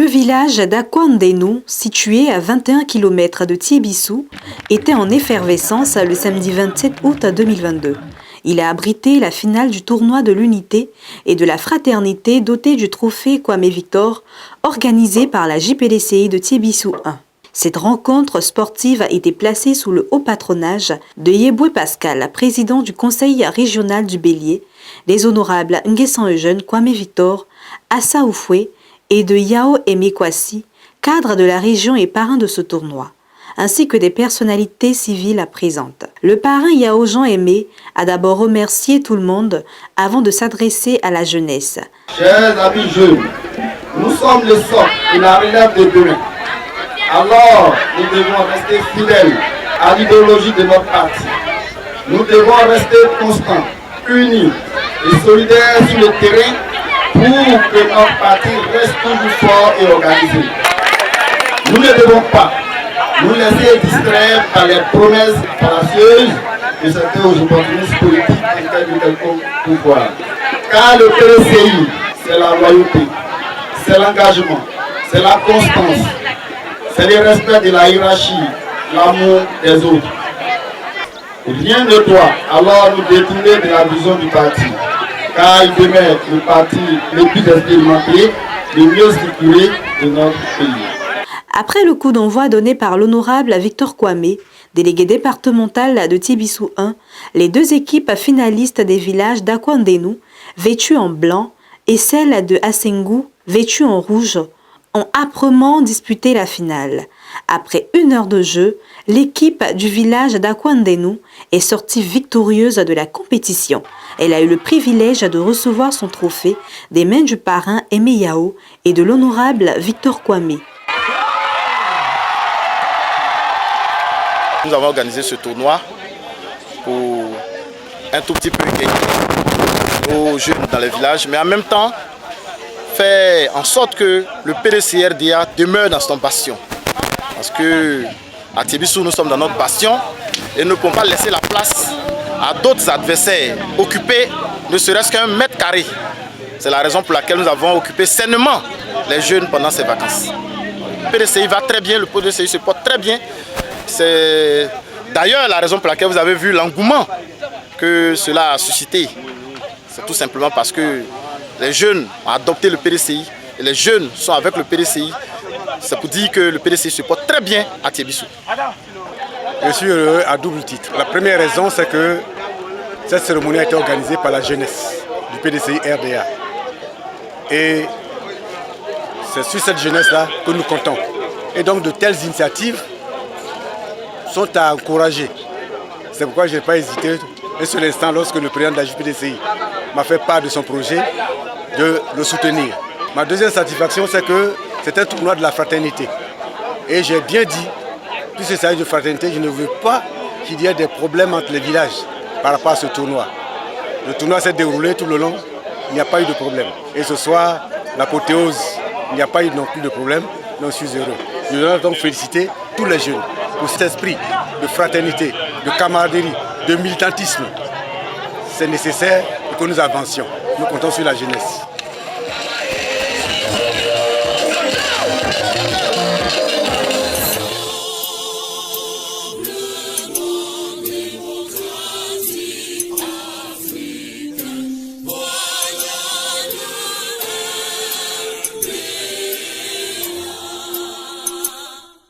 village d'Akwandenu, situé à 21 km de Thiébissou, était en effervescence le samedi 27 août 2022. Il a abrité la finale du tournoi de l'unité et de la fraternité doté du trophée Kwame Victor, organisé par la JPDCI de Thiébissou 1. Cette rencontre sportive a été placée sous le haut patronage de Yeboué Pascal, président du conseil régional du Bélier, les honorables Nguessan Eugène Kwame Victor, Assa Oufoué et de Yao Emekwasi, cadre de la région et parrain de ce tournoi, ainsi que des personnalités civiles présentes. Le parrain Yao Jean Aimé a d'abord remercié tout le monde avant de s'adresser à la jeunesse. Chers amis jeunes, nous sommes le socle et la relève de demain. Alors, nous devons rester fidèles à l'idéologie de notre parti. Nous devons rester constants, unis et solidaires sur le terrain pour que notre parti reste toujours fort et organisé. Nous ne devons pas nous laisser distraire par les promesses fallacieuses de certains opportunistes politiques en quête de quelconque pouvoir. Car le PDCI, c'est la loyauté, c'est l'engagement, c'est la constance, c'est le respect de la hiérarchie, l'amour des autres. Rien ne doit alors nous détourner de la vision du parti, car il demeure le parti le plus expérimenté, le mieux structuré de notre pays. Après le coup d'envoi donné par l'honorable Victor Kwame, délégué départemental de Thiébissou 1, les deux équipes finalistes des villages d'Akwandenu, vêtues en blanc, et celle de Assengu, vêtue en rouge, ont âprement disputé la finale. Après 1 heure de jeu, l'équipe du village d'Akwandenu est sortie victorieuse de la compétition. Elle a eu le privilège de recevoir son trophée des mains du parrain Aimé Yao et de l'honorable Victor Kwame. Nous avons organisé ce tournoi pour un tout petit peu gagner nos jeunes dans les villages, mais en même temps faire en sorte que le PDCRDA demeure dans son bastion. Parce que à Thiébissou, nous sommes dans notre bastion et nous ne pouvons pas laisser la place à d'autres adversaires occuper ne serait-ce qu'un mètre carré. C'est la raison pour laquelle nous avons occupé sainement les jeunes pendant ces vacances. Le PDCI va très bien, le PDCI se porte très bien. C'est d'ailleurs la raison pour laquelle vous avez vu l'engouement que cela a suscité. C'est tout simplement parce que les jeunes ont adopté le PDCI et les jeunes sont avec le PDCI. C'est pour dire que le PDCI se porte très bien à Thiébissou. Je suis heureux à double titre. La première raison, c'est que cette cérémonie a été organisée par la jeunesse du PDCI RDA. Et c'est sur cette jeunesse-là que nous comptons. Et donc de telles initiatives sont à encourager. C'est pourquoi je n'ai pas hésité un seul instant lorsque le président de la JPDCI m'a fait part de son projet de le soutenir. Ma deuxième satisfaction, c'est que c'est un tournoi de la fraternité. Et j'ai bien dit, puisqu'il s'agit de fraternité, je ne veux pas qu'il y ait des problèmes entre les villages par rapport à ce tournoi. Le tournoi s'est déroulé tout le long, il n'y a pas eu de problème. Et ce soir, l'apothéose, il n'y a pas eu non plus de problème, donc je suis heureux. Je voudrais donc féliciter tous les jeunes pour cet esprit de fraternité, de camaraderie, de militantisme. C'est nécessaire pour que nous avancions. Nous comptons sur la jeunesse.